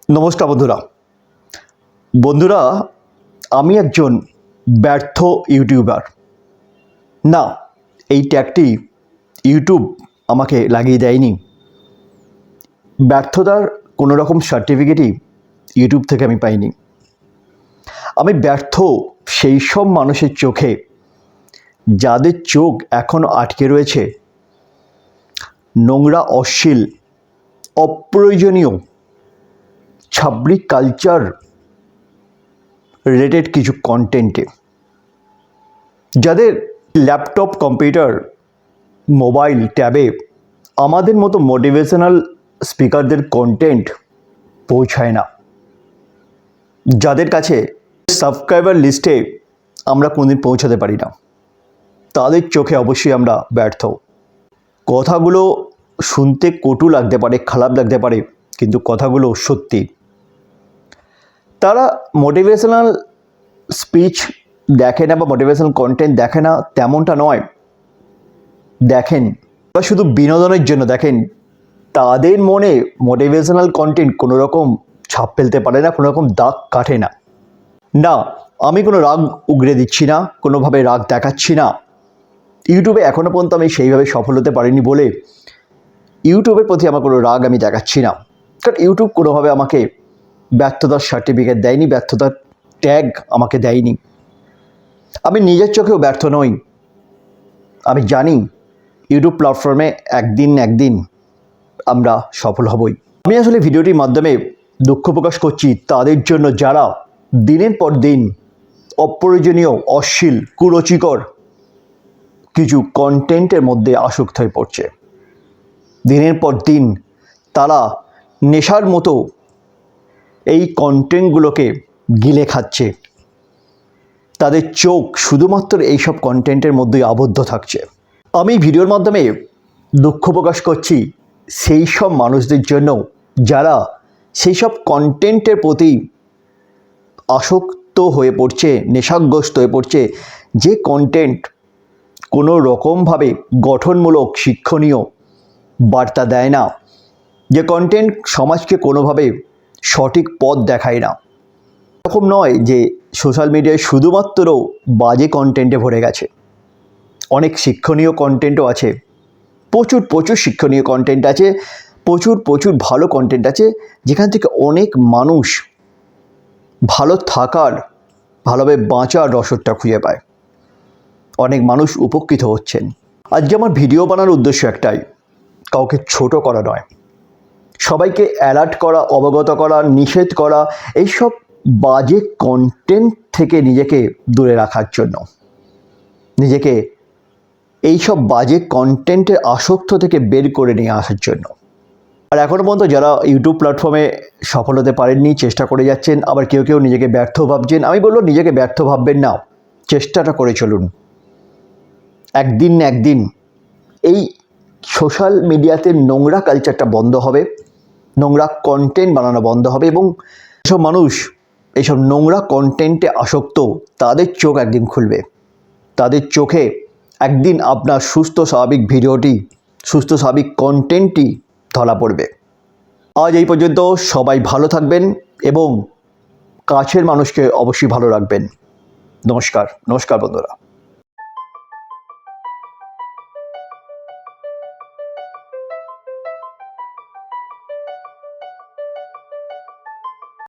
নমস্কার বন্ধুরা। আমি একজন ব্যর্থ ইউটিউবার। না, এই ট্যাগটি ইউটিউব আমাকে লাগিয়ে দেয়নি। ব্যর্থতার কোনো রকম সার্টিফিকেটই ইউটিউব থেকে আমি পাইনি। আমি ব্যর্থ সেই সব মানুষের চোখে যাদের চোখ এখনও আটকে রয়েছে নোংরা, অশ্লীল, অপ্রয়োজনীয়, ছাব্রিক কালচার রিলেটেড কিছু কন্টেন্টে। যাদের ল্যাপটপ, কম্পিউটার, মোবাইল, ট্যাবে আমাদের মতো মোটিভেশনাল স্পিকারদের কন্টেন্ট পৌঁছায় না, যাদের কাছে সাবস্ক্রাইবার লিস্টে আমরা কোনোদিন পৌঁছাতে পারি না, তাদের চোখে অবশ্যই আমরা ব্যর্থ। কথাগুলো শুনতে কটু লাগতে পারে, খারাপ লাগতে পারে, কিন্তু কথাগুলো সত্যি। তারা মোটিভেশনাল স্পিচ দেখে না বা মোটিভেশনাল কন্টেন্ট দেখে না তেমনটা নয়, দেখেন বা শুধু বিনোদনের জন্য দেখেন। তাদের মনে মোটিভেশনাল কন্টেন্ট কোনো রকম ছাপ ফেলতে পারে না, কোনো রকম দাগ কাটে না। না, আমি কোনো রাগ উগরে দিচ্ছি না, কোনোভাবে রাগ দেখাচ্ছি না। ইউটিউবে এখনও পর্যন্ত আমি সেইভাবে সফল হতে পারিনি বলে ইউটিউবের প্রতি আমার কোনো রাগ আমি দেখাচ্ছি না। কারণ ইউটিউব কোনোভাবে আমাকে ব্যর্থতার সার্টিফিকেট দেয়নি, ব্যর্থতার ট্যাগ আমাকে দেয়নি। আমি নিজের চোখেও ব্যর্থ নই। আমি জানি ইউটিউব প্ল্যাটফর্মে একদিন আমরা সফল হবই। আমি আসলে ভিডিওটির মাধ্যমে দুঃখ প্রকাশ করছি তাদের জন্য যারা দিনের পর দিন অপ্রয়োজনীয়, অশ্লীল, কুরুচিকর কিছু কন্টেন্টের মধ্যে আসক্ত হয়ে পড়ছে। দিনের পর দিন তারা নেশার মতো এই কন্টেন্টগুলোকে গিলে খাচ্ছে। তাদের চোখ শুধুমাত্র এইসব কন্টেন্টের মধ্যেই আবদ্ধ থাকছে। আমি ভিডিওর মাধ্যমে দুঃখ প্রকাশ করছি সেই সব মানুষদের জন্য যারা সেই সব কন্টেন্টের প্রতি আসক্ত হয়ে পড়ছে, নেশাগ্রস্ত হয়ে পড়ছে। যে কন্টেন্ট কোনো রকমভাবে গঠনমূলক, শিক্ষণীয় বার্তা দেয় না, যে কন্টেন্ট সমাজকে কোনোভাবে সঠিক পথ দেখায় না। এরকম নয় যে সোশ্যাল মিডিয়ায় শুধুমাত্র বাজে কন্টেন্টে ভরে গেছে, অনেক শিক্ষণীয় কন্টেন্টও আছে। প্রচুর শিক্ষণীয় কন্টেন্ট আছে, প্রচুর ভালো কন্টেন্ট আছে, যেখান থেকে অনেক মানুষ ভালো থাকার, ভালোভাবে বাঁচার রসদটা খুঁজে পায়। অনেক মানুষ উপকৃত হচ্ছেন। আজকে আমার ভিডিও বানানোর উদ্দেশ্য একটাই, কাউকে ছোট করা নয়, সবাইকে অ্যালার্ট করা, অবগত করা, নিষেধ করা, এইসব বাজে কন্টেন্ট থেকে নিজেকে দূরে রাখার জন্য, নিজেকে এইসব বাজে কন্টেন্টের আসক্ত থেকে বের করে নিয়ে আসার জন্য। আর এখনও পর্যন্ত যারা ইউটিউব প্ল্যাটফর্মে সফল হতে পারেননি, চেষ্টা করে যাচ্ছেন, আবার কেউ নিজেকে ব্যর্থ ভাবছেন, আমি বলবো নিজেকে ব্যর্থ ভাববেন না, চেষ্টাটা করে চলুন। একদিন না একদিন এই সোশ্যাল মিডিয়াতে নোংরা কালচারটা বন্ধ হবে, নোংরা কন্টেন্ট বানানো বন্ধ হবে, এবং এসব মানুষ এইসব নোংরা কন্টেন্টে আসক্ত তাদের চোখ একদিন খুলবে। তাদের চোখে একদিন আপনার সুস্থ স্বাভাবিক ভিডিওটি, সুস্থ স্বাভাবিক কন্টেন্টটি ধরা পড়বে। আজ এই পর্যন্ত। সবাই ভালো থাকবেন এবং কাছের মানুষকে অবশ্যই ভালো রাখবেন। নমস্কার বন্ধুরা।